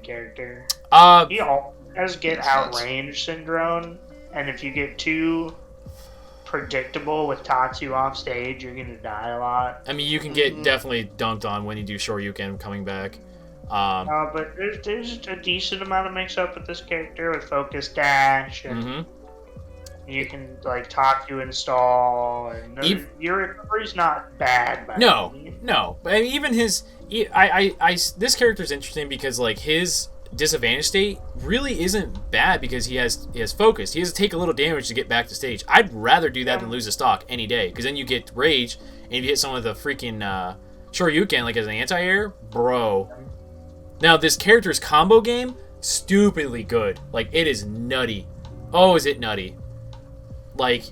character. Uh, He does get outrange syndrome, and if you get too predictable with Tatsu off stage, you're gonna die a lot. I mean, you can get definitely dunked on when you do Shoryuken coming back. But there's a decent amount of mix-up with this character with Focus Dash, and you can, like, Tatsu install, and your recovery's not bad by No. any means. No. But I mean, even his... this character's interesting because, like, his disadvantage state really isn't bad because he has focus. He has to take a little damage to get back to stage. I'd rather do that than lose a stock any day, because then you get rage, and if you hit someone with a freaking Shoryuken, like as an anti-air, bro. Now, this character's combo game, stupidly good. Like, it is nutty. Oh, is it nutty. Like,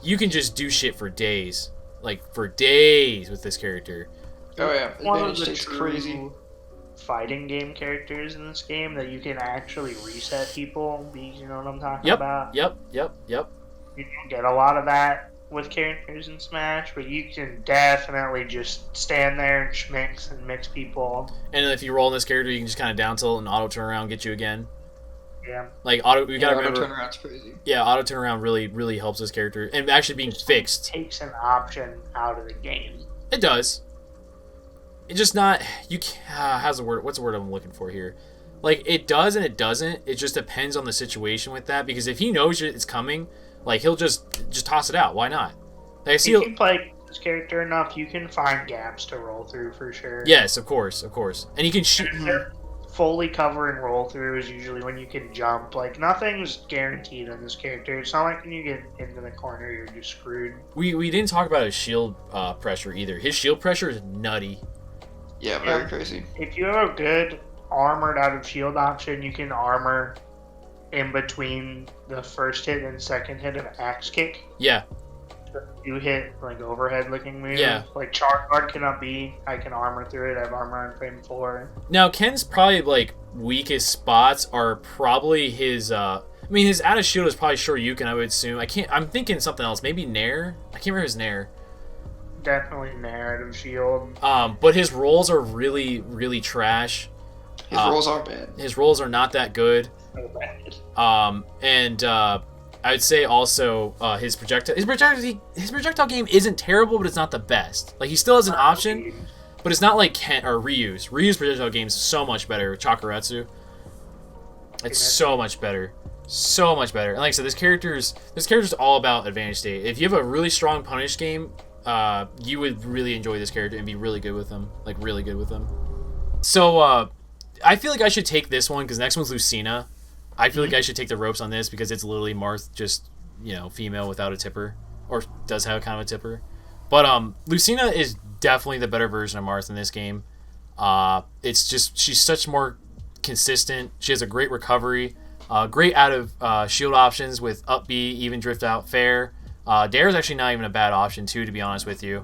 you can just do shit for days. Like, for days with this character. Oh, yeah. One of the State's crazy fighting game characters in this game that you can actually reset people. You know what I'm talking Yep, about? yep. You don't get a lot of that with characters in Smash, but you can definitely just stand there and schmix and mix people. And if you roll in this character, you can just kind of down tilt and auto turn around, get you again. Yeah. Like, we gotta remember. Auto turnaround's crazy. Yeah, auto turnaround really helps this character, and actually being fixed. Takes an option out of the game. It does. It's just not how's the word? What's the word I'm looking for here? Like, it does and it doesn't. It just depends on the situation with that. Because if he knows it's coming, like, he'll just toss it out. Why not? Like, I see. If you play this character enough, you can find gaps to roll through for sure. Yes, of course, and he can shoot. Fully cover and roll through is usually when you can jump. Like, nothing's guaranteed on this character. It's not like when you get into the corner, you're just screwed. We didn't talk about his shield pressure either. His shield pressure is nutty. Yeah, very crazy. If you have a good armored out of shield option, you can armor in between the first hit and second hit of Axe Kick. Yeah. You hit, like, overhead looking moves. Yeah. Like, Charge Guard cannot be. I can armor through it. I have armor on frame 4. Now, Ken's probably, like, weakest spots are probably his, his out of shield is probably Shoryuken, I would assume. I'm thinking something else. Maybe Nair? I can't remember his Nair. Definitely narrative shield. But his rolls are really, really trash. His rolls are bad. His rolls are not that good. So bad. I would say also his projectile game isn't terrible, but it's not the best. Like, he still has an option, but it's not like Ken or Ryu's. Ryu's projectile game is so much better. Chakuretsu. It's so much better. So much better. And like I said, this character's all about advantage state. If you have a really strong punish game, you would really enjoy this character and be really good with him. Like, really good with him. So, I feel like I should take this one, because next one's Lucina. I feel like I should take the ropes on this, because it's literally Marth, just, female without a tipper. Or does have kind of a tipper. But, Lucina is definitely the better version of Marth in this game. It's just, she's such more consistent. She has a great recovery. Great out of shield options with up B, even drift out, fair. Dare is actually not even a bad option, too, to be honest with you.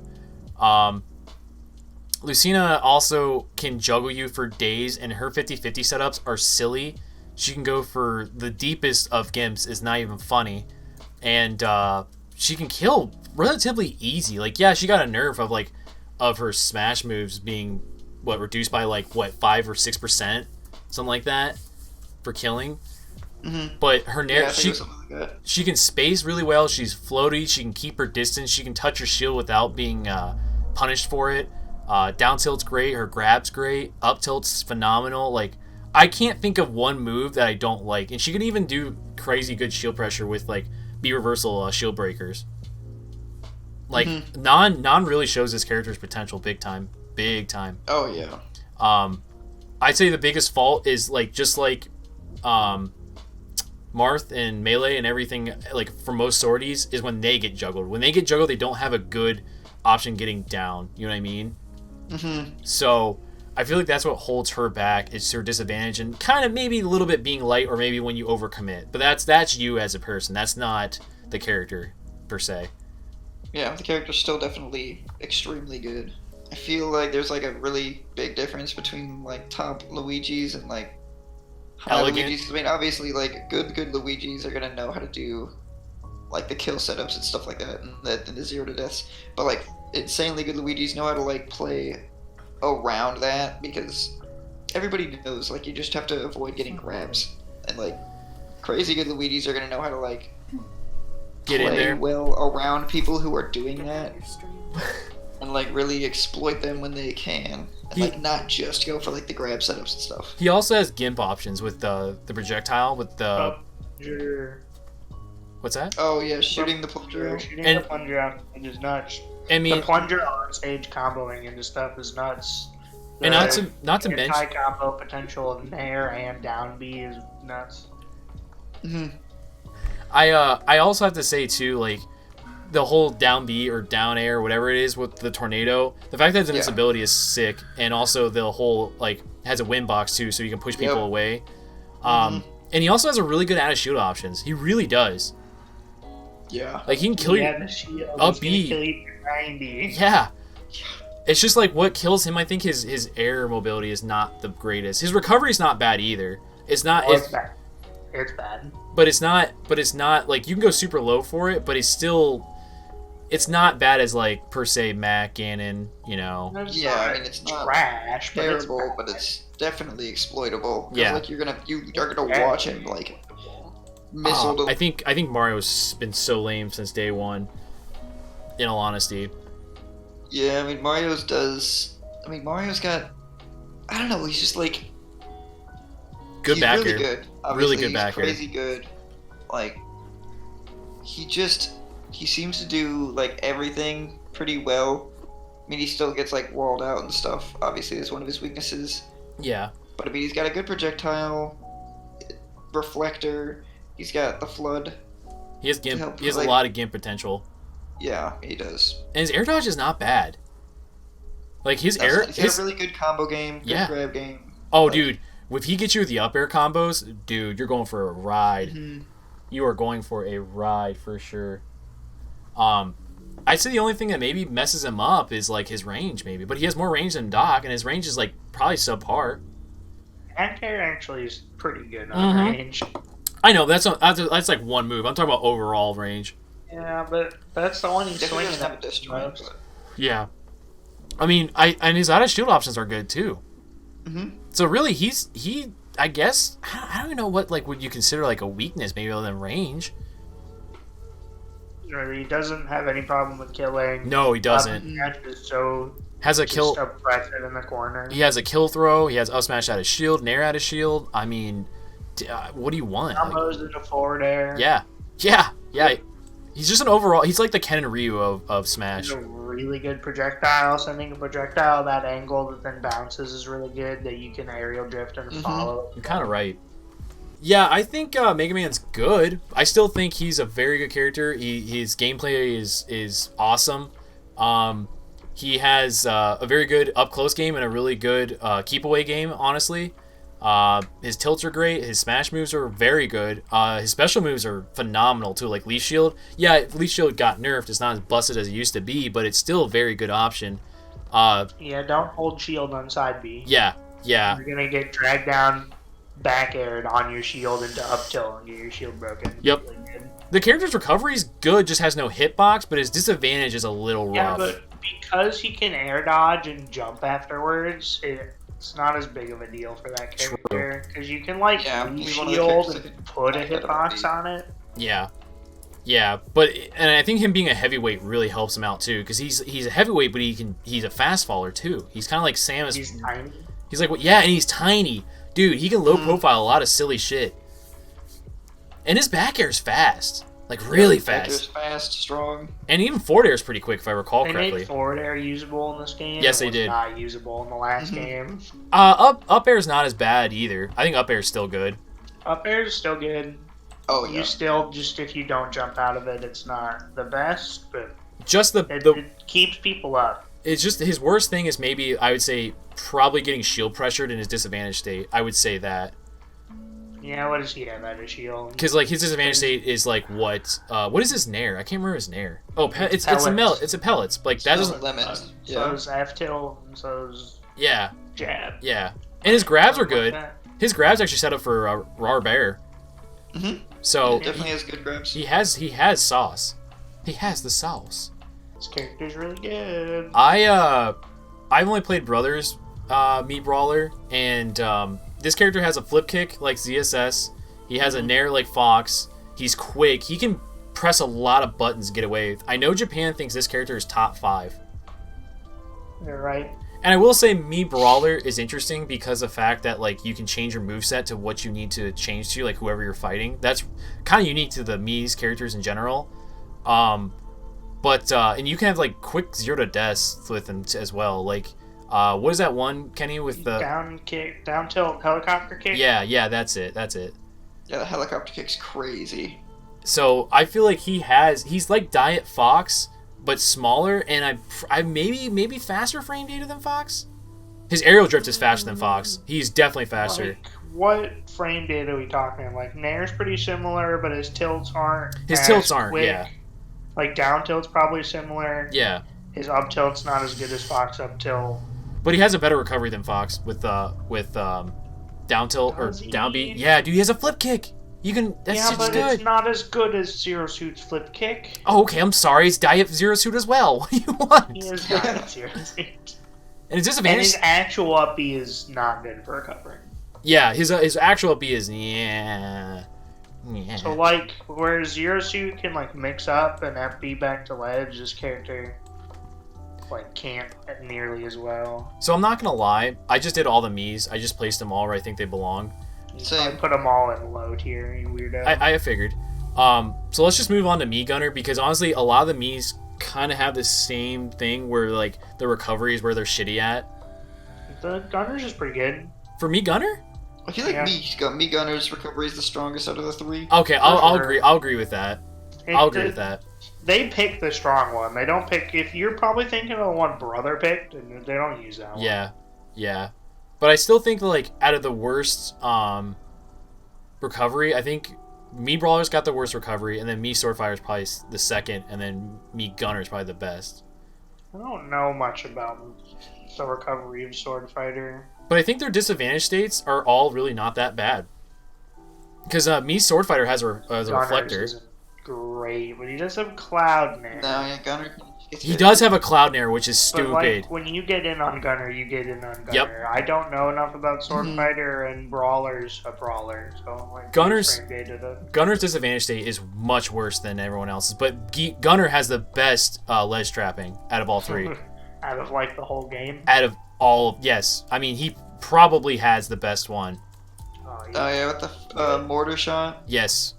Lucina also can juggle you for days, and her 50-50 setups are silly. She can go for the deepest of gimps, is not even funny. And she can kill relatively easy. Like, yeah, she got a nerf of her smash moves being, reduced by 5 or 6%? Something like that for killing. Mm-hmm. But her Nair, she can space really well. She's floaty. She can keep her distance. She can touch your shield without being punished for it. Down tilt's great. Her grab's great. Up tilt's phenomenal. Like, I can't think of one move that I don't like. And she can even do crazy good shield pressure with B reversal shield breakers. Like, Non really shows this character's potential big time. Big time. Oh yeah. I'd say the biggest fault is Marth and Melee and everything, for most sorties, is when they get juggled. When they get juggled, they don't have a good option getting down. You know what I mean? Mm-hmm. So I feel like that's what holds her back. It's her disadvantage, and kind of maybe a little bit being light, or maybe when you overcommit. But that's you as a person. That's not the character per se. Yeah, the character's still definitely extremely good. I feel like there's a really big difference between top Luigis and high Luigis. I mean, obviously good Luigis are gonna know how to do the kill setups and stuff like that, and the 0 to deaths. But insanely good Luigis know how to play around that, because everybody knows, like, you just have to avoid getting grabs. And, like, crazy good Luigis are gonna know how to, like, Get in play there. well around people who are doing that. And, like, really exploit them when they can. And, like, not just go for, like, the grab setups and stuff. He also has gimp options with the projectile, with the... What's that? Oh, yeah, shooting the plunger out. Shooting the plunger out is nuts. I mean, the plunger on stage comboing into stuff is nuts. And not to mention, high combo potential of Nair and down B is nuts. I also have to say too, like, the whole down B or down air, whatever it is with the tornado, the fact that his invincibility is sick, and also the whole, like, has a wind box too, so you can push people away. And he also has a really good out of shield options. He really does. Yeah. Like, he can kill you up B. Kill you for 90. Yeah. It's just like what kills him. I think his air mobility is not the greatest. His recovery is not bad either. It's not. It's bad. It's bad. But it's not. But it's not like you can go super low for it. But it's still. It's not bad as like per se Mac, Ganon. You know. Yeah, I mean it's not trash, terrible, but it's definitely exploitable. Yeah. Like you're gonna watch him like missile. I think Mario's been so lame since day one. In all honesty. Yeah, I mean Mario's got. I don't know. He's just like. Good backer. Really good. Really good backer. Crazy good. Like. He seems to do like everything pretty well. I mean, he still gets like walled out and stuff. Obviously, that's one of his weaknesses. Yeah. But I mean, he's got a good projectile, reflector. He's got the flood. He has gimp. He has a lot of gimp potential. Yeah, he does. And his air dodge is not bad. Like his He's got a really good combo game. Good grab game. Oh, dude, if he gets you with the up air combos, dude, you're going for a ride. You are going for a ride for sure. I'd say the only thing that maybe messes him up is like his range, maybe. But he has more range than Doc, and his range is like probably subpar. Anti actually is pretty good on range. I know that's like one move. I'm talking about overall range. Yeah, but that's the one he's swinging at most. Yeah, I mean, and his out of shield options are good too. So really, he I guess I don't even know what like would you consider like a weakness maybe other than range. He doesn't have any problem with killing. No, he doesn't. Has a kill. Just press it in the corner. He has a kill throw. He has up smash out of shield, nair out of shield. I mean, what do you want? Combos into forward air. Yeah. He's just an overall. He's like the Ken and Ryu of Smash. He's a really good projectile. Sending a projectile that angle that then bounces is really good. That you can aerial drift and follow. You're kind of right. Yeah, I think Mega Man's good. I still think he's a very good character. His gameplay is awesome. He has a very good up close game and a really good keep away game. Honestly, his tilts are great. His smash moves are very good. His special moves are phenomenal too. Like Leaf Shield. Yeah, Leaf Shield got nerfed. It's not as busted as it used to be, but it's still a very good option. Yeah, don't hold shield on side B. Yeah. You're gonna get dragged down. Back aired on your shield into up tilt and get your shield broken. Yep. Really the character's recovery is good, just has no hitbox, but his disadvantage is a little rough. Yeah, but because he can air dodge and jump afterwards, it's not as big of a deal for that character. Because you can like shield and put a hitbox on it. Yeah, but and I think him being a heavyweight really helps him out too, because he's a heavyweight, but he's a fast faller too. He's kind of like Samus. He's tiny. He's like and he's tiny. Dude, he can low profile a lot of silly shit. And his back air's fast. Like, really fast. Back air's fast, strong. And even forward air's pretty quick, if I recall correctly. They made forward air usable in this game. Yes, they did. Not usable in the last game. Up air's not as bad either. I think up air's still good. Up air's still good. Oh, yeah. You still, just if you don't jump out of it, it's not the best, but it keeps people up. It's just his worst thing is maybe, I would say, probably getting shield pressured in his disadvantage state. I would say that. Yeah, what does he have at his shield? Because like his disadvantage state is like what is his nair? I can't remember his nair. Oh, it's a pellets. Like that doesn't. Lemons. So is F tilt and so is jab. Yeah, and his grabs are good. His grabs actually set up for raw bear. So he definitely has good grabs. He has sauce. He has the sauce. This character's really good. I've only played Brothers Mii Brawler, and this character has a flip kick like ZSS. He has a Nair like Fox. He's quick. He can press a lot of buttons to get away. I know Japan thinks this character is top 5. You're right. And I will say Mii Brawler is interesting because of the fact that like you can change your moveset to what you need to change to, like whoever you're fighting. That's kind of unique to the Mii's characters in general. And you can have like quick 0 to deaths with them as well. Like, what is that one, Kenny, with the down kick, down tilt, helicopter kick? Yeah, that's it. Yeah, the helicopter kick's crazy. So I feel like he's like Diet Fox, but smaller, and I maybe faster frame data than Fox. His aerial drift is faster than Fox. He's definitely faster. Like, what frame data are we talking? Like Nair's pretty similar, but his tilts aren't. Quick. Yeah. Like down tilt's probably similar. Yeah. His up tilt's not as good as Fox up tilt. But he has a better recovery than Fox with down tilt or down beat. Yeah, dude, he has a flip kick. You can. That's yeah, but good. It's not as good as Zero Suit's flip kick. Oh, okay. I'm sorry. It's Diet Zero Suit as well. What do you want? He is Diet Zero Suit. And his disadvantage. And his actual up B is not good for recovering. Yeah, his actual up B is yeah. So like, where Zero Suit can like mix up and FB back to ledge, this character like can't nearly as well. So I'm not gonna lie. I just did all the Miis. I just placed them all where I think they belong. I put them all in low tier, you weirdo. I figured. So let's just move on to Mii Gunner, because honestly, a lot of the Miis kind of have the same thing where like the recovery is where they're shitty at. The Gunner's is pretty good. For Mii Gunner? I feel like Mii Gunner's recovery is the strongest out of the 3. Okay, I'll agree. I'll agree with that. I'll agree with that. They pick the strong one. They don't pick. If you're probably thinking of the one Brother picked, and they don't use that one. Yeah. But I still think like out of the worst recovery, I think Mii Brawler's got the worst recovery, and then Mii Swordfighter's probably the second, and then Mii Gunner's probably the best. I don't know much about the recovery of Swordfighter. But I think their disadvantage states are all really not that bad. Because Mii Swordfighter has a reflector. Isn't great, but he does have Cloud Nair. No, yeah, Gunner. He does have a Cloud Nair, which is stupid. But like, when you get in on Gunner, you get in on Gunner. Yep. I don't know enough about Swordfighter, and Brawler's a Brawler, so like Gunner's disadvantage state is much worse than everyone else's, but Gunner has the best ledge trapping out of all 3. Out of like the whole game? Out of all, yes. I mean, he probably has the best one. Oh yeah, with the mortar shot? Yes.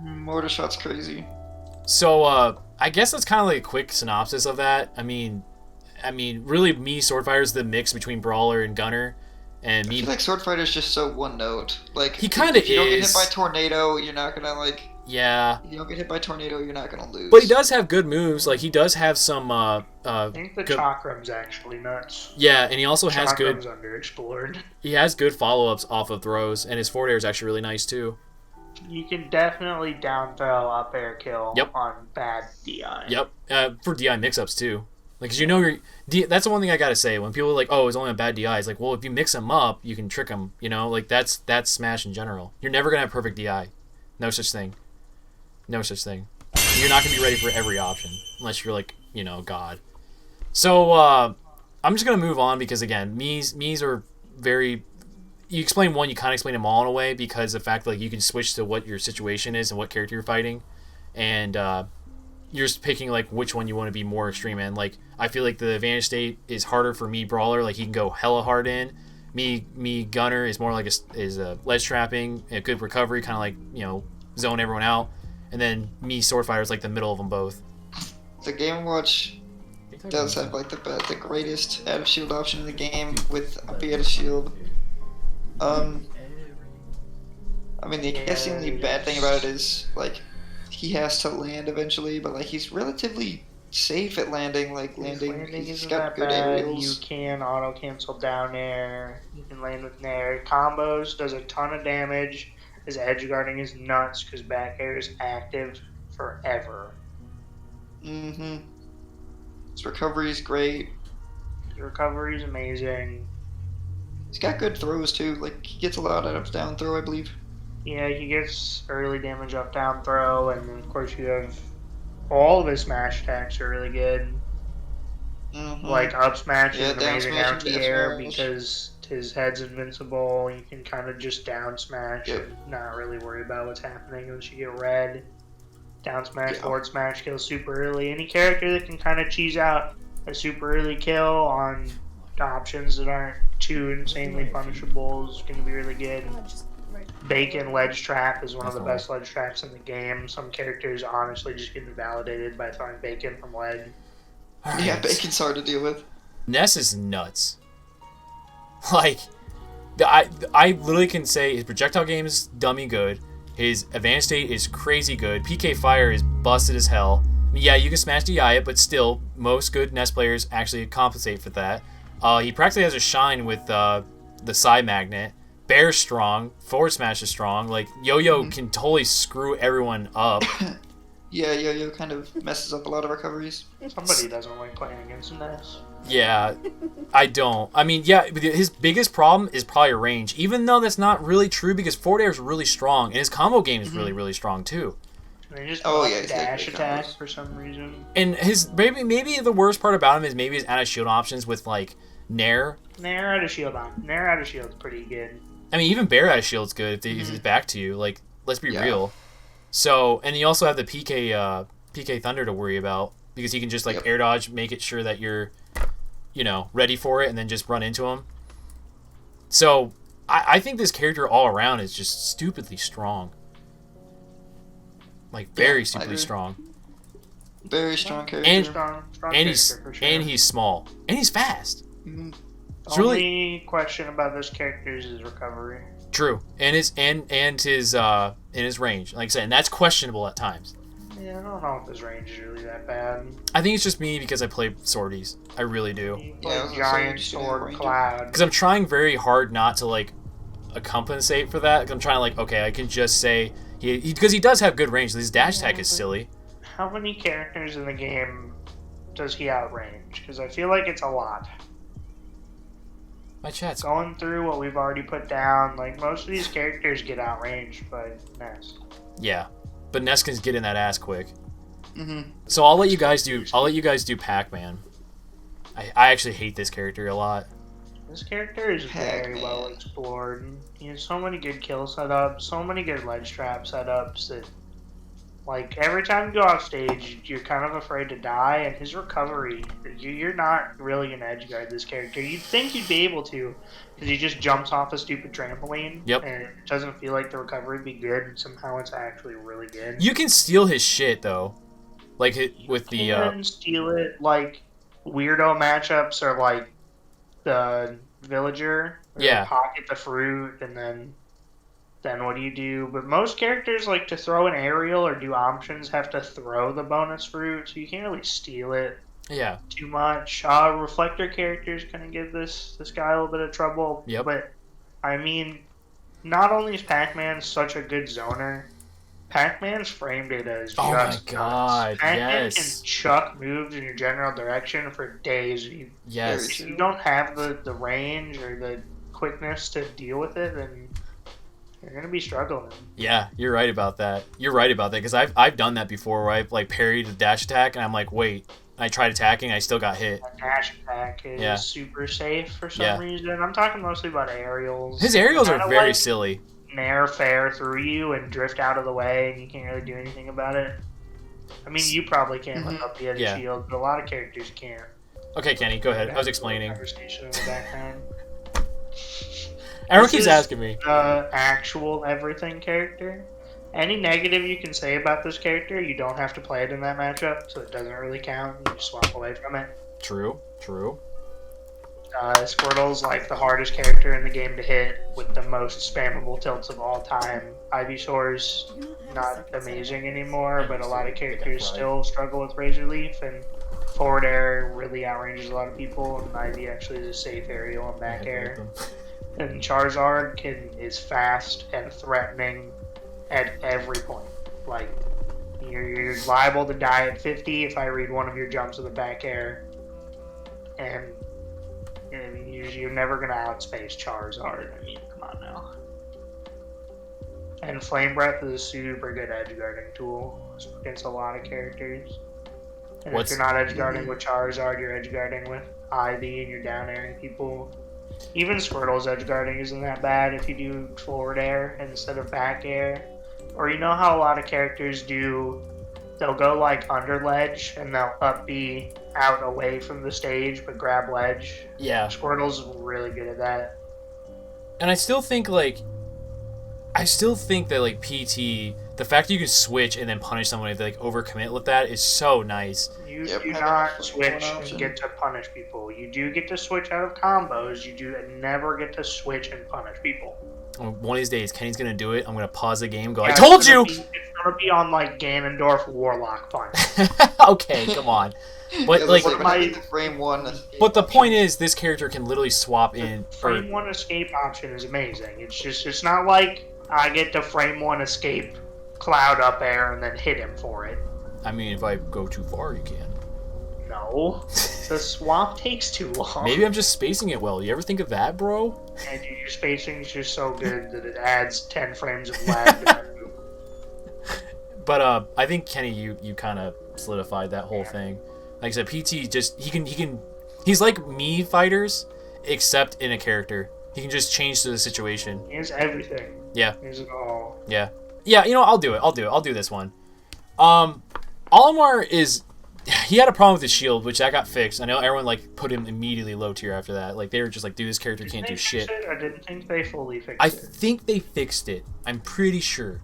Mortar shot's crazy. So, I guess that's kind of like a quick synopsis of that. I mean, really, Mii Swordfighter is the mix between Brawler and Gunner, and I feel like Swordfighter's just so one note. Like he kind of is. If you don't get hit by tornado, you're not gonna like. Yeah. If you don't get hit by tornado, you're not gonna lose. But he does have good moves. Like he does have some. I think the Chakram's actually nuts. Yeah, and he also has good. Chakram's underexplored. He has good follow-ups off of throws, and his forward air is actually really nice too. You can definitely down throw up air kill on bad DI. Yep. For DI mix-ups too. Like, 'cause you know that's the one thing I gotta say. When people are like, "Oh, it's only a bad DI," it's like, well, if you mix them up, you can trick them. You know, like that's Smash in general. You're never gonna have perfect DI. No such thing. You're not gonna be ready for every option unless you're like, God. So I'm just gonna move on because again, Mii's are very. You explain one, you kind of explain them all in a way because the fact that like you can switch to what your situation is and what character you're fighting, and you're just picking like which one you want to be more extreme in. Like I feel like the advantage state is harder for Mii Brawler, like he can go hella hard in. Mii Gunner is more like a ledge trapping, a good recovery, kind of like zone everyone out, and then Mii Swordfighter is like the middle of them both. The Game & Watch does have like the greatest out of shield option in the game with a out of shield. I mean, I guess the only bad thing about it is, like, he has to land eventually, but, like, he's relatively safe at landing, like, he's got good aerials. You can auto-cancel down air, you can land with Nair. Combos, does a ton of damage. His edge guarding is nuts, because back air is active forever. Mm-hmm. His recovery is great. His recovery is amazing. He's got good throws too. Like he gets a lot out of down throw, I believe. Yeah, he gets early damage up down throw, and of course you have all of his smash attacks are really good. Mm-hmm. up smash is an down amazing smash and anti-air F smash. because his head's invincible. You can kind of just down smash Yep. and not really worry about what's happening unless you get red. Down smash, Yeah. forward smash kills super early. Any character that can kind of cheese out a super early kill on options that aren't too insanely punishable is going to be really good. Bacon ledge trap is one of the best ledge traps in the game. Some characters honestly just get invalidated by throwing bacon from ledge. Yeah, Alright. bacon's hard to deal with. Ness is nuts. Like, I literally can say his projectile game is dummy good. His advanced state is crazy good. PK Fire is busted as hell. I mean, yeah, you can smash DI it, but still, most good Ness players actually compensate for that. He practically has a shine with the side magnet. Bear's strong. Forward smash is strong. Like, Yo-Yo can totally screw everyone up. Yeah, Yo-Yo kind of messes up a lot of recoveries. Somebody doesn't like playing against Ness. Yeah, I don't. I mean, yeah, his biggest problem is probably range, even though that's not really true because forward air is really strong, and his combo game is really, really strong too. And they just he's got dash great attack combos. for some reason. And his maybe the worst part about him is maybe his out of shield options with like Nair. Nair out of shield on. Nair out of shield's pretty good. I mean, even Bear out of shield's good if they use his back to you. Like, let's be Yeah. real. So, and you also have the PK Thunder to worry about because he can just like air dodge, make it sure that you're, ready for it, and then just run into him. So, I think this character all around is just stupidly strong. Like, very stupidly strong. Very strong character. And Strong and he's character, for sure. and he's small and he's fast. Mhm. It's Only really question about this character is his recovery. true, and his range. Like I said, and that's questionable at times. Yeah, I don't know if his range is really that bad. I think it's just me because I play swordies. I really do. He Yeah, I was plays gonna say, giant you should sword range it. cloud. Because I'm trying very hard not to like compensate for that. 'Cause I'm trying to like, okay, I can just say because he does have good range. His dash attack is silly. How many characters in the game does he outrange? Because I feel like it's a lot. My chat's Going through what we've already put down, like most of these characters get outranged by Ness. yeah, but Ness can get in that ass quick. Mhm. So I'll let you guys do Pac-Man. I actually hate this character a lot. This character is very Pac-Man. well explored. He has so many good kill setups, so many good ledge trap setups that, like, every time you go off stage, you're kind of afraid to die, and his recovery, you're not really going to edge guard this character. You'd think you'd be able to, because he just jumps off a stupid trampoline, Yep. and it doesn't feel like the recovery would be good, and somehow it's actually really good. You can steal his shit though, like with the You can steal it, like, weirdo matchups are like the villager, where you Yeah. pocket the fruit, and then what do you do? But most characters, like, to throw an aerial or do options, have to throw the bonus fruit, so you can't really steal it yeah. too much. Reflector characters kind of give this guy a little bit of trouble. Yep. But, I mean, not only is Pac-Man such a good zoner, Pac-Man's frame data is just Oh my nuts. god, Pac-Man yes. can chuck moves in your general direction for days. Yes. If you don't have the range or the quickness to deal with it, then you're going to be struggling. Yeah, you're right about that. You're right about that because I've done that before where I've like parried a dash attack and I'm like, wait. I tried attacking, I still got hit. That dash attack is Yeah. super safe for some Yeah. reason. I'm talking mostly about aerials. His aerials are Kinda very like silly. Nair fair through you and drift out of the way, and you can't really do anything about it. I mean, you probably can't look up the edge Yeah. shield, but a lot of characters can't. Okay, Kenny, go ahead. I was explaining. Conversation in the background. Everyone This keeps is asking me. Actual everything character. Any negative you can say about this character, you don't have to play it in that matchup, so it doesn't really count. You just swap away from it. True. Squirtle's like the hardest character in the game to hit with the most spammable tilts of all time. Ivysaur's not amazing anymore, but a lot of characters still struggle with Razor Leaf, and forward air really outranges a lot of people, and Ivy actually is a safe aerial and back air. And Charizard is fast and threatening at every point. Like, you're liable to die at 50 if I read one of your jumps with a back air, and you're never going to outspace Charizard. I mean, come on now. And Flame Breath is a super good edge guarding tool against a lot of characters. And if you're not edge guarding with Charizard, you're edge guarding with Ivy, and you're down airing people. Even Squirtle's edge guarding isn't that bad if you do forward air instead of back air. Or you know how a lot of characters do, they'll go like under ledge and they'll up B out away from the stage but grab ledge. Yeah. Squirtle's really good at that. And I still think that like PT, the fact that you can switch and then punish someone if they like overcommit with that is so nice. You do not switch and get to punish people. You do get to switch out of combos. You do never get to switch and punish people. One of these days, Kenny's gonna do it. I'm gonna pause the game and go, I told you! It's gonna be on like Ganondorf Warlock punch. Okay, come on. But like, frame one. But the point is, this character can literally swap in. Frame one escape option is amazing. It's not like I get to frame one escape, cloud up air, and then hit him for it. I mean, if I go too far, you can. No, the swap takes too long. Maybe I'm just spacing it well. You ever think of that, bro? And your spacing is just so good that it adds 10 frames of lag. But I think Kenny, you kind of solidified that whole thing. Like I said, PT just he's like Mii fighters, except in a character. He can just change to the situation. He has everything. Yeah. He has it all. Yeah. Yeah. You know, I'll do it. I'll do this one. Olimar he had a problem with his shield, which that got fixed. I know everyone like put him immediately low tier after that. Like they were just like, dude, this character can't do shit. I didn't think they fully fixed it. I think they fixed it. I'm pretty sure.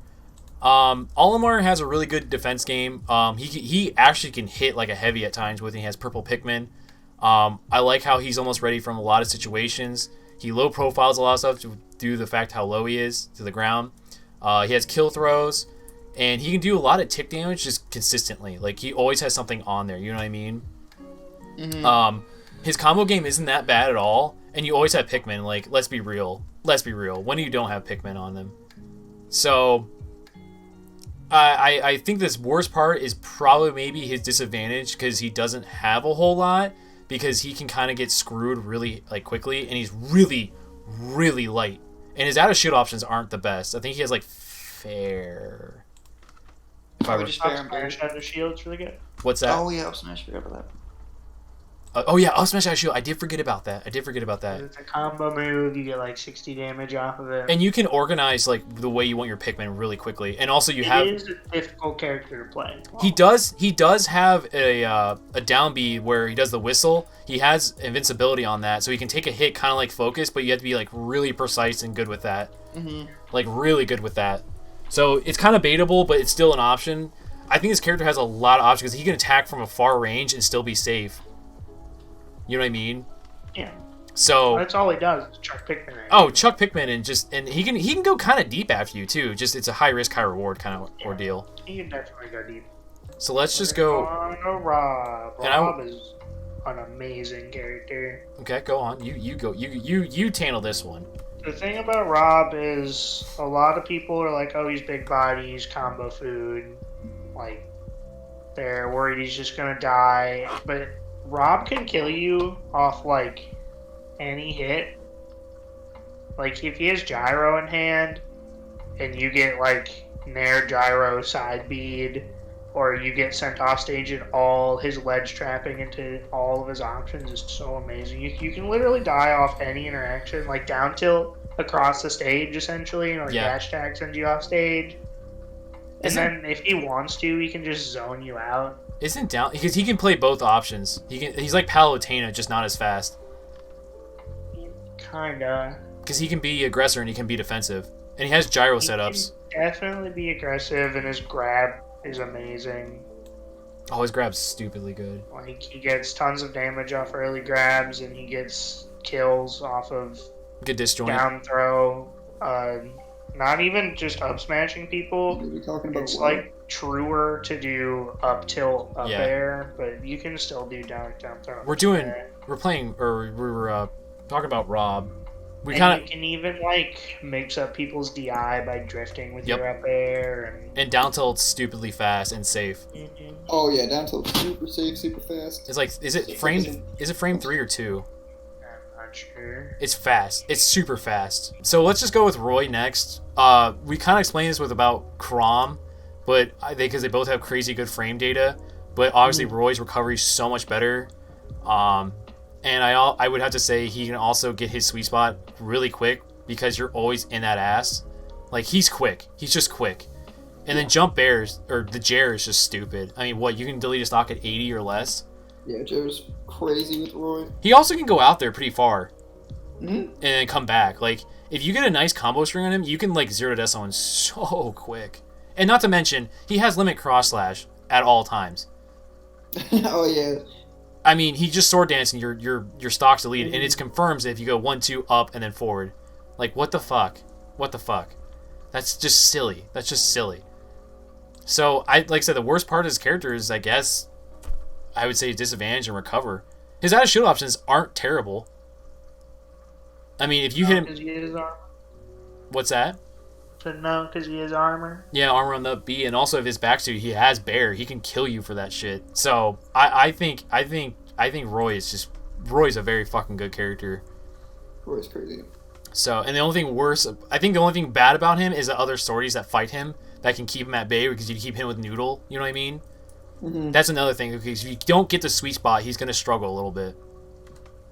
Olimar has a really good defense game. He actually can hit like a heavy at times with. He has purple Pikmin. I like how he's almost ready from a lot of situations. He low profiles a lot of stuff due to the fact how low he is to the ground. He has kill throws. And he can do a lot of tick damage just consistently. Like, he always has something on there, you know what I mean? Mm-hmm. His combo game isn't that bad at all. And you always have Pikmin. Like, let's be real. When do you don't have Pikmin on them? So, I think this worst part is probably maybe his disadvantage because he doesn't have a whole lot. Because he can kind of get screwed really, like, quickly. And he's really, really light. And his out-of-shield options aren't the best. I think he has, like, fair... Up smash out of shield's really good. What's that? Oh yeah, up smash. Forgot about that. Up smash out of shield. I did forget about that. It's a combo move. You get like 60 damage off of it. And you can organize like the way you want your Pikmin really quickly. And also It is a difficult character to play. He does have a down B where he does the whistle. He has invincibility on that, so he can take a hit kind of like focus, but you have to be like really precise and good with that. Mm-hmm. Like really good with that. So it's kind of baitable, but it's still an option. I think this character has a lot of options because he can attack from a far range and still be safe. You know what I mean? Yeah. So that's all he does. Is Chuck Pikmin. Chuck Pikmin, and he can go kind of deep after you too. Just it's a high risk, high reward kind of ordeal. He can definitely go deep. So let's just go. Rob. Rob is an amazing character. Okay, go on. You go. You handle this one. The thing about Rob is a lot of people are like, oh, he's big body, he's combo food. Like, they're worried he's just gonna die. But Rob can kill you off, like, any hit. Like, if he has gyro in hand, and you get, like, Nair gyro side bead, or you get sent off stage and all his ledge trapping into all of his options is so amazing. You can literally die off any interaction, like down tilt across the stage essentially, or dash tag sends you off stage. And then if he wants to, he can just zone you out. Isn't down because he can play both options. He's like Palutena, just not as fast. Kinda. Because he can be aggressor and he can be defensive, and he has gyro setups. Can definitely be aggressive, and his grab is amazing. Oh, his grab's stupidly good. Like, he gets tons of damage off early grabs, and he gets kills off of good disjoint down throw. Not even just up smashing people. It's like truer to do up tilt up air, but you can still do down throw. We're talking about Rob. You can even like mix up people's DI by drifting with your up air and down tilt's stupidly fast and safe. Mm-hmm. Oh yeah, down tilt's super safe, super fast. It's like is it frame 3 or 2? I'm not sure. It's fast. It's super fast. So let's just go with Roy next. We kind of explained this with about Crom, but because they both have crazy good frame data. but obviously Roy's recovery is so much better. And I would have to say he can also get his sweet spot really quick because you're always in that ass. Like, he's quick. He's just quick. And then jump bears, or the Jer is just stupid. I mean, what, you can delete a stock at 80 or less? Yeah, Jer's crazy with Roy. He also can go out there pretty far. Mm-hmm. And then come back. Like, if you get a nice combo string on him, you can, like, 0 to death someone so quick. And not to mention, he has limit cross slash at all times. Oh, yeah. I mean, he just sword dancing your stock's deleted, and it's confirms if you go 1, 2, up, and then forward. Like, what the fuck? What the fuck? That's just silly. That's just silly. So, like I said, the worst part of his character is, I guess, I would say disadvantage and recover. His out of shield options aren't terrible. I mean, if you hit him... Because he is armor. What's that? No, because he is armor. Yeah, armor on the B, and also if his backsuit, he has bear. He can kill you for that shit. So I think Roy's a very fucking good character. Roy's crazy. So, and the only thing bad about him is the other sorties that fight him that can keep him at bay because you keep him with Noodle. You know what I mean? Mm-hmm. That's another thing because if you don't get the sweet spot, he's gonna struggle a little bit.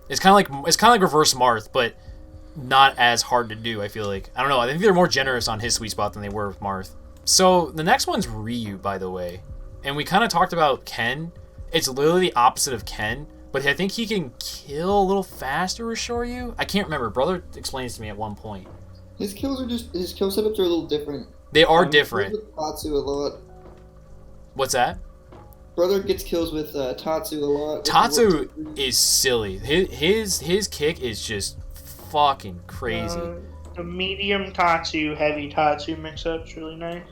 It's kind of like reverse Marth, but not as hard to do. I feel like, I don't know. I think they're more generous on his sweet spot than they were with Marth. So the next one's Ryu, by the way, and we kind of talked about Ken. It's literally the opposite of Ken, but I think he can kill a little faster with Shoryu. I can't remember. Brother explains to me at one point. His kill setups are a little different. They are different. With Tatsu a lot. What's that? Brother gets kills with Tatsu a lot. Tatsu is silly. His kick is just fucking crazy. The medium Tatsu, heavy Tatsu mix-up's really nice.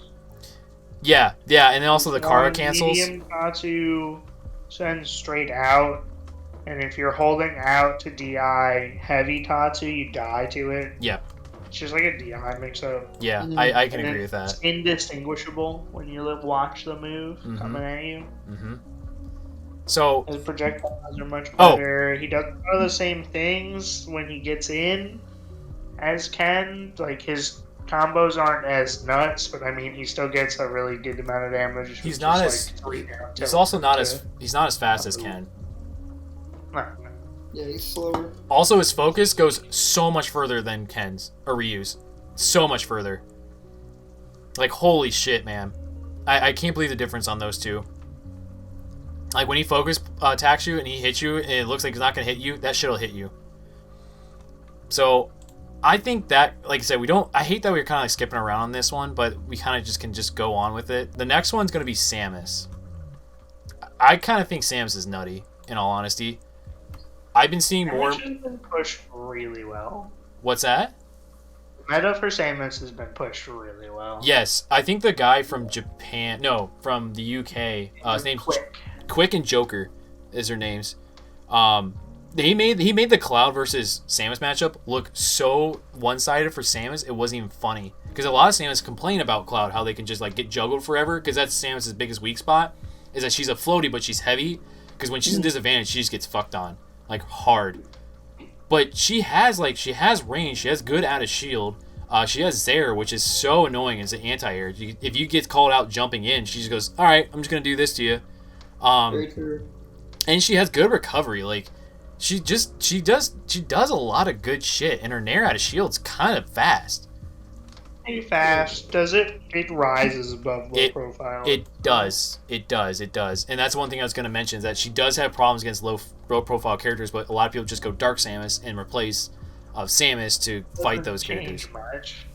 Yeah, and then also the Kara cancels. Medium Tatsu sends straight out, and if you're holding out to DI heavy Tatsu, you die to it. Yeah. It's just like a DI mix-up. Yeah, I can agree with that. It's indistinguishable when you watch the move coming at you. Mm-hmm. So his projectiles are much better. He does a lot of the same things when he gets in as Ken. Like, his combos aren't as nuts, but I mean, he still gets a really good amount of damage. He's not as. He's also not as. He's not as fast as Ken. No. Yeah, he's slower. Also, his focus goes so much further than Ken's or Ryu's. So much further. Like, holy shit, man! I can't believe the difference on those two. Like, when he focus attacks you and he hits you and it looks like he's not gonna hit you, that shit'll hit you. So, I think that, like I said, I hate that we're kind of like skipping around on this one, but we kind of just can go on with it. The next one's gonna be Samus. I kind of think Samus is nutty, in all honesty. I've been seeing more. Samus has been pushed really well. What's that? Meta for Samus has been pushed really well. Yes, I think the guy from Japan, no, from the UK, his name's Quick and Joker, is their names. He made the Cloud versus Samus matchup look so one-sided for Samus. It wasn't even funny because a lot of Samus complain about Cloud, how they can just like get juggled forever because that's Samus's biggest weak spot, is that she's a floaty but she's heavy. Because when she's in disadvantage, she just gets fucked on like hard. But she has range. She has good out of shield. She has Zaire, which is so annoying as an anti-air. If you get called out jumping in, she just goes, "All right, I'm just gonna do this to you." Very true. And she has good recovery. Like, she does a lot of good shit, and her Nair out of shield's kind of fast. Pretty fast. Does it? It rises above low profile. It does, and that's one thing I was going to mention, is that she does have problems against low profile characters, but a lot of people just go Dark Samus and replace Samus to fight those characters. Much.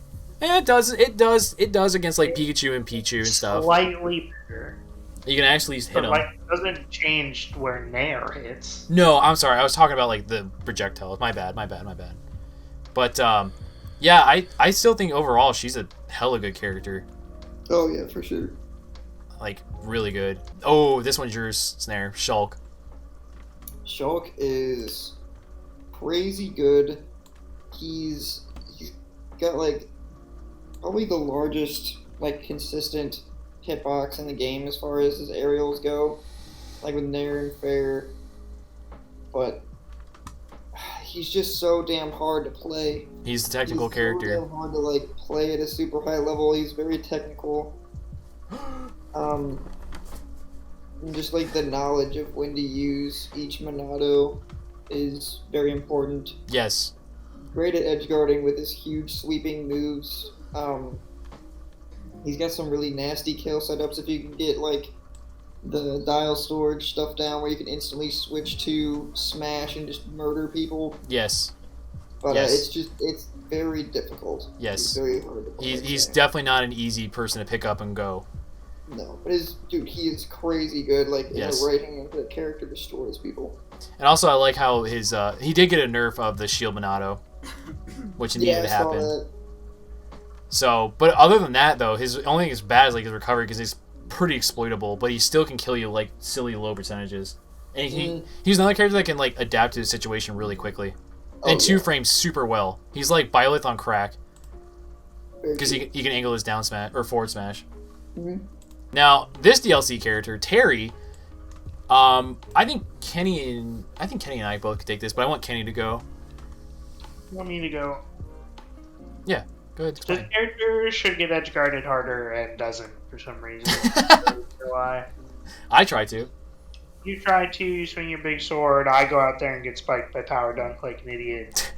Yeah, it does against like Pikachu and Pichu and stuff. Slightly better. You can actually hit them. Like, it doesn't change where Nair hits. No, I'm sorry. I was talking about like the projectiles. My bad. But yeah, I still think overall she's a hella good character. Oh yeah, for sure. Like, really good. Oh, this one's yours, Snare. Shulk. Shulk is crazy good. He's got like probably the largest like consistent hitbox in the game as far as his aerials go, like with Nair and Fair. But he's just so damn hard to play. He's a technical character. So damn hard to like play at a super high level. He's very technical. And just like the knowledge of when to use each Monado is very important. Yes. Great at edge guarding with his huge sweeping moves. He's got some really nasty kill setups if you can get like the dial storage stuff down where you can instantly switch to smash and just murder people. Yes. But yes. it's very difficult. Yes. It's very hard to play. He's definitely not an easy person to pick up and go. No, but he is crazy good. Like in yes. the right hand, the character destroys people. And also, I like how his he did get a nerf of the shield Monado, which needed to happen. So, but other than that, though, his only thing is bad is like his recovery because he's pretty exploitable, but he still can kill you like silly low percentages. And he's another character that can like adapt to the situation really quickly, and two frames super well. He's like Byleth on crack because he can angle his down smash or forward smash. Mm-hmm. Now this DLC character Terry, I think Kenny and I both could take this, but I want Kenny to go. You want me to go? Yeah, go ahead. This character should get edge guarded harder and doesn't for some reason. I don't know why. I try to. You try to, you swing your big sword, I go out there and get spiked by power dunk like an idiot.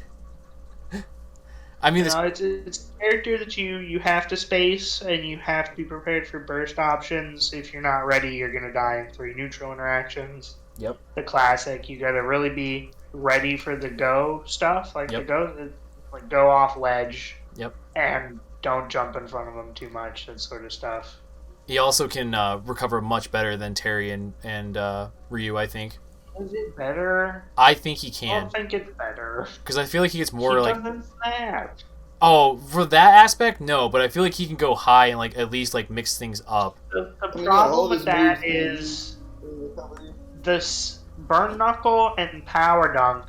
I mean, it's a character that you have to space and you have to be prepared for burst options. If you're not ready, you're going to die in 3 neutral interactions. Yep. The classic. You got to really be ready for the go stuff, like go off ledge. Yep. And don't jump in front of them too much, that sort of stuff. He also can recover much better than Terry and Ryu, I think. Is it better? I think he can. I don't think it's better. Because I feel like he gets more he doesn't snap. Oh, for that aspect, no. But I feel like he can go high and like at least like mix things up. The problem with that is this burn knuckle and power dunk.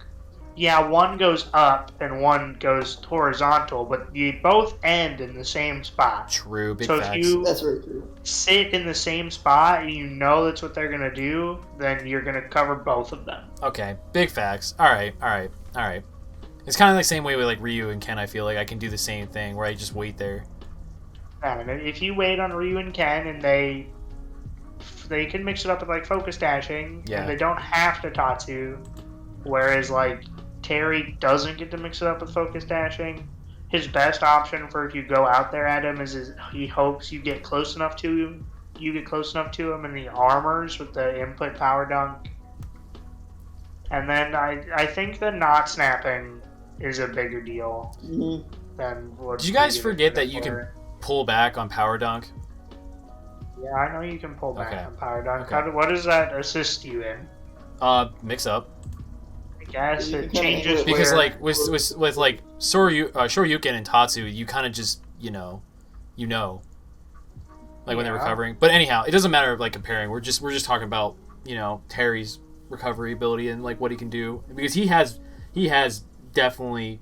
Yeah, one goes up and one goes horizontal, but you both end in the same spot. True, big facts. So if you that's very true. Sit in the same spot and you know that's what they're going to do, then you're going to cover both of them. Okay, big facts. All right. It's kind of like the same way with like Ryu and Ken, I feel like I can do the same thing where I just wait there. And if you wait on Ryu and Ken and they can mix it up with like focus dashing, and they don't have to Tatsu, whereas like Terry doesn't get to mix it up with focus dashing. His best option for if you go out there at him is he hopes you get close enough to him. You get close enough to him in the armors with the input power dunk. And then I think the not snapping is a bigger deal than what. Did you guys forget that you can pull back on power dunk? Yeah, I know you can pull back on power dunk. Okay. What does that assist you in? Mix up. I guess it changes because like with like Shoryuken and Tatsu, you kind of just you know, like when they're recovering. But anyhow, it doesn't matter like comparing. We're just talking about Terry's recovery ability and like what he can do because he has definitely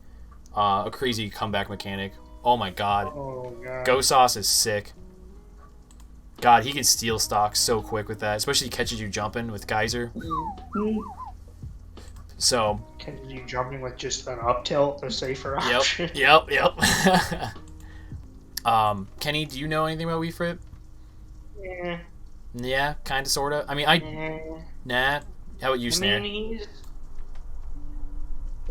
a crazy comeback mechanic. Oh my god. Go Sauce is sick. God, he can steal stock so quick with that, especially catches you jumping with Geyser. So catches you jumping with just an up tilt, the safer option. Yep. Kenny, do you know anything about Wii Fit? Yeah, kind of, sort of. I mean, nah. How about you, Snare?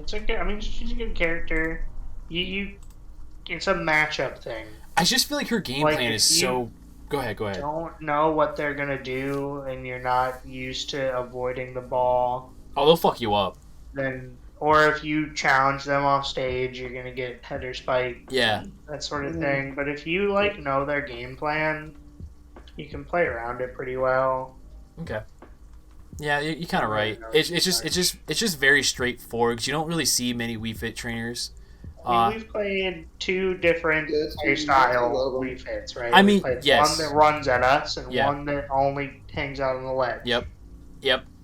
She's a good character. It's a matchup thing. I just feel like her game plan is so. Go ahead. Don't know what they're gonna do, and you're not used to avoiding the ball. Oh, they'll fuck you up. Or if you challenge them off stage, you're gonna get header spike. Yeah. That sort of thing. But if you know their game plan, you can play around it pretty well. Okay. Yeah, you're kind of right. It's just very straightforward because you don't really see many Wii Fit trainers. We've played 2 different style Wii Fits, right? I mean, yes. One that runs at us and one that only hangs out on the ledge. Yep.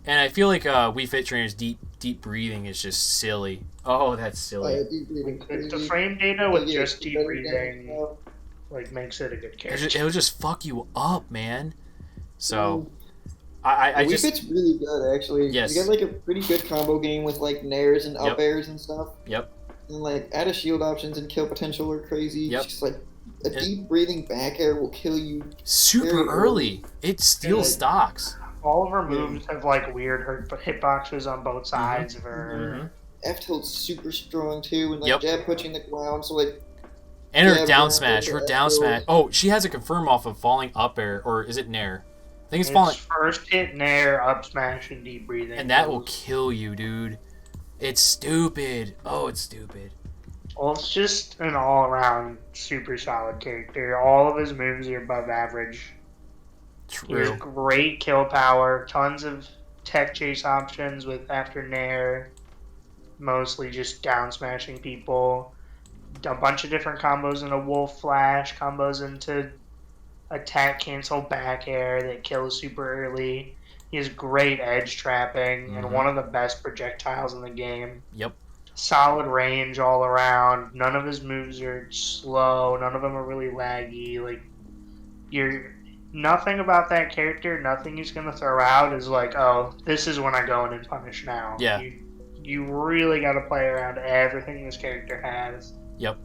And I feel like Wii Fit trainers deep breathing is just silly. Oh, that's silly. The frame data with just deep breathing makes it a good character. It'll just fuck you up, man. So. Wii Fit's really good, actually. Yes. You got a pretty good combo game with Nairs and up airs and stuff. Yep. And add shield options and kill potential are crazy. Yep. Just a deep breathing back air will kill you super early. It steals stocks. All of her moves have like weird hitboxes on both sides of her. F tilt's super strong too, and like jab pushing the ground, so like. And her down smash, Oh, she has a confirm off of falling up air, or is it Nair? I think it's falling. First hit Nair, up smash, and deep breathing. And that will kill you, dude. It's stupid. Oh, it's stupid. Well, it's just an all-around super solid character. All of his moves are above average. True. He has great kill power, tons of tech chase options with after Nair, mostly just down smashing people. A bunch of different combos into Wolf Flash, combos into attack cancel back air that kills super early. He has great edge trapping and one of the best projectiles in the game. Yep. Solid range all around. None of his moves are slow. None of them are really laggy. Like, nothing about that character, nothing he's gonna throw out is like, oh, this is when I go in and punish now. Yeah. You really got to play around everything this character has. Yep.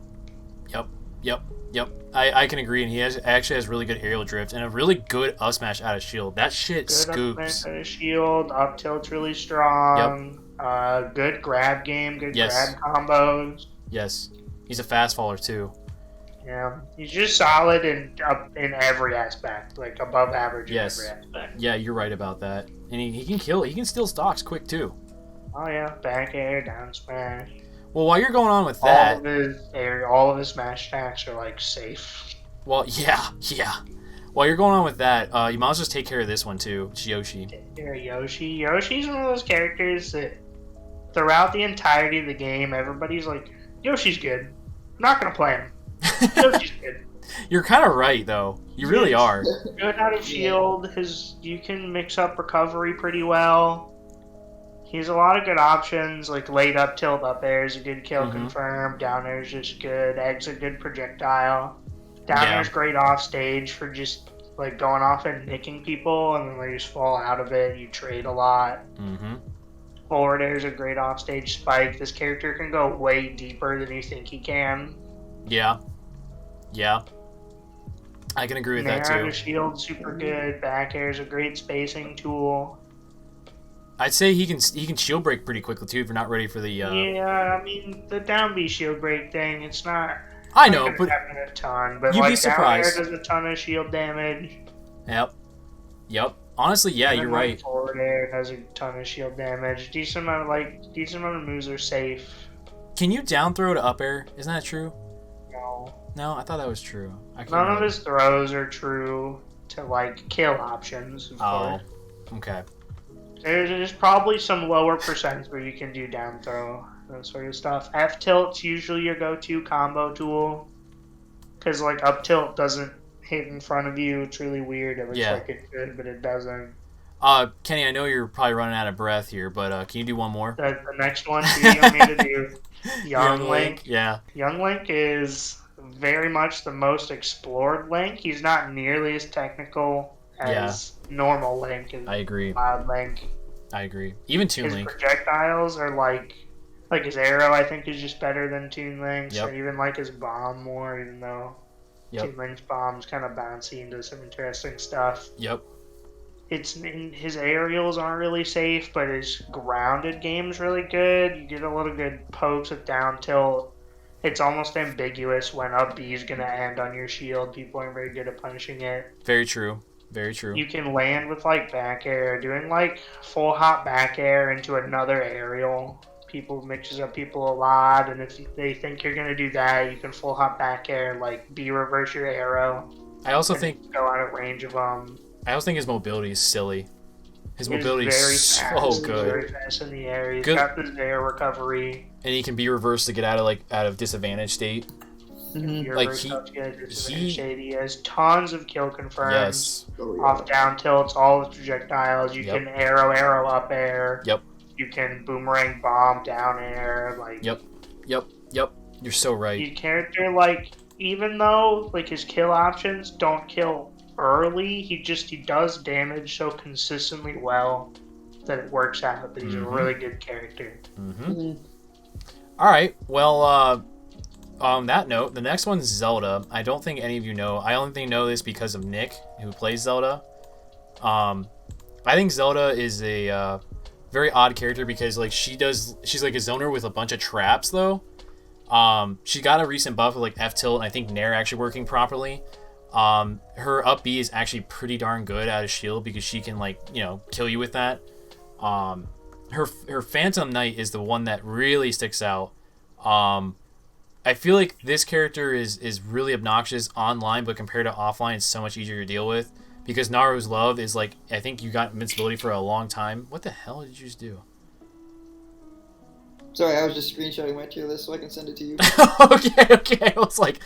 I can agree, and he actually has really good aerial drift and a really good up smash out of shield. That shit good scoops. Up smash out of shield, up tilt's really strong. Yep. Good grab game, good grab combos. Yes, he's a fast faller too. Yeah, he's just solid in every aspect, like above average in every aspect. Yeah, you're right about that. And he can kill. He can steal stocks quick too. Oh yeah, back air, down smash. Well, while you're going on with that, all of his smash attacks are like safe. Well, yeah. While you're going on with that, you might as well just take care of this one too. It's Yoshi. Take care of Yoshi. Yoshi's one of those characters that throughout the entirety of the game, everybody's like, Yoshi's good. I'm not gonna play him. Yoshi's good. You're kind of right though. You really are. Good out of shield. You can mix up recovery pretty well. He has a lot of good options, like late up tilt up air is a good kill confirm. Down air is just good. Egg's a good projectile. Down air is great off stage for just like going off and nicking people, and then they just fall out of it. You trade a lot. Forward air is a great off stage spike. This character can go way deeper than you think he can. Yeah. I can agree with that too. Nair out of shield, super good. Back air is a great spacing tool. I'd say he can shield break pretty quickly too if you're not ready for the. Yeah, I mean the down B shield break thing. It's not. I know, but happen a ton. But you'd like be surprised. Down air does a ton of shield damage. Yep. Honestly, yeah, you're right. Forward air does a ton of shield damage. Decent amount of moves are safe. Can you down throw to up air? Isn't that true? No, I thought that was true. None of his throws are true to like kill options. Of course. Okay. There's probably some lower percents where you can do down throw, that sort of stuff. F tilt's usually your go-to combo tool, because like up tilt doesn't hit in front of you. It's really weird. It looks like it could, but it doesn't. Kenny, I know you're probably running out of breath here, but can you do one more? The next one, do you want me to do Young Link? Yeah. Young Link is very much the most explored Link. He's not nearly as technical as normal Link. I agree. Wild Link. I agree. Even Toon Link. His projectiles are like his arrow, I think, is just better than Toon Link's. I even like his bomb more, even though Toon Link's bomb's kind of bouncy and does some interesting stuff. His aerials aren't really safe, but his grounded game's really good. You get a lot of good pokes with down tilt. It's almost ambiguous when up B is going to end on your shield. People aren't very good at punishing it. Very true. You can land with like back air, doing like full hop back air into another aerial. Mixes up people a lot, and if they think you're going to do that, you can full hop back air, like B reverse your arrow. I also think go out of range of them. I also think his mobility is silly. His mobility is so good. He's very fast in the air. He's got this air recovery. And he can be reversed to get out of disadvantage state. Like he has tons of kill confirms. Off down tilts, all his projectiles. You can arrow up air. You can boomerang bomb down air. Yep. You're so right. Your character, even though his kill options don't kill early, he does damage so consistently well that it works out. But he's a really good character. All right. Well, on that note, the next one's Zelda. I don't think any of you know. I only know this because of Nick, who plays Zelda. I think Zelda is a very odd character because like she's like a zoner with a bunch of traps though. She got a recent buff with like F tilt and I think Nair actually working properly. Her up B is actually pretty darn good out of shield because she can like, you know, kill you with that. Her Phantom Knight is the one that really sticks out. I feel like this character is really obnoxious online, but compared to offline, it's so much easier to deal with. Because Naru's Love is like, I think you got invincibility for a long time. What the hell did you just do? Sorry, I was just screenshotting my tier list so I can send it to you. Okay. I was like,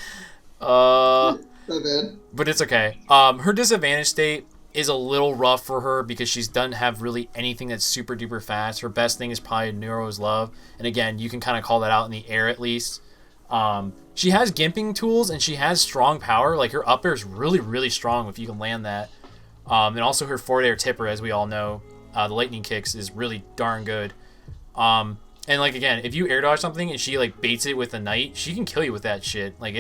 My bad. But it's okay. Her disadvantage state is a little rough for her because she doesn't have really anything that's super duper fast. Her best thing is probably Neuro's Love. And again, you can kind of call that out in the air at least. She has gimping tools and she has strong power. Like her up air is really, really strong if you can land that. And also her forward air tipper, as we all know, the lightning kicks is really darn good. And like again, if you air dodge something and she like baits it with a knight, she can kill you with that shit. Like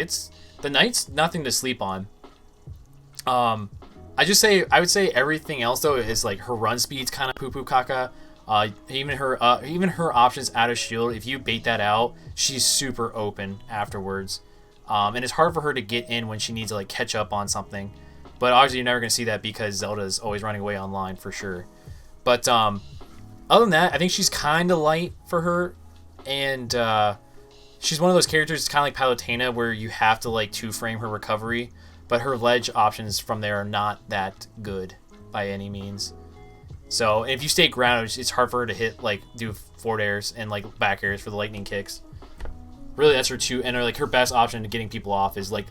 the knight's nothing to sleep on. I would say everything else though is like her run speed's kind of poo poo caca. Even her options out of shield, if you bait that out, she's super open afterwards. And it's hard for her to get in when she needs to like catch up on something. But obviously you're never gonna see that because Zelda's always running away online for sure. But other than that, I think she's kind of light for her, and she's one of those characters kind of like Palutena where you have to like 2-frame her recovery, but her ledge options from there are not that good by any means. So if you stay grounded, it's hard for her to hit like do forward airs and like back airs for the lightning kicks. Really, that's her two, and like her best option to getting people off is like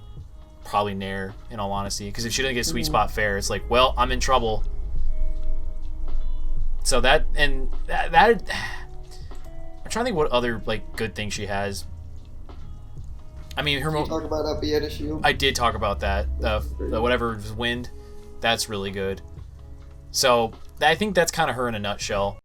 probably Nair, in all honesty, because if she doesn't get sweet spot fair, it's like, well, I'm in trouble. So that I'm trying to think what other like good thing she has. I mean, her talk about up B at a shield. I did talk about that. The whatever wind, that's really good. So I think that's kind of her in a nutshell.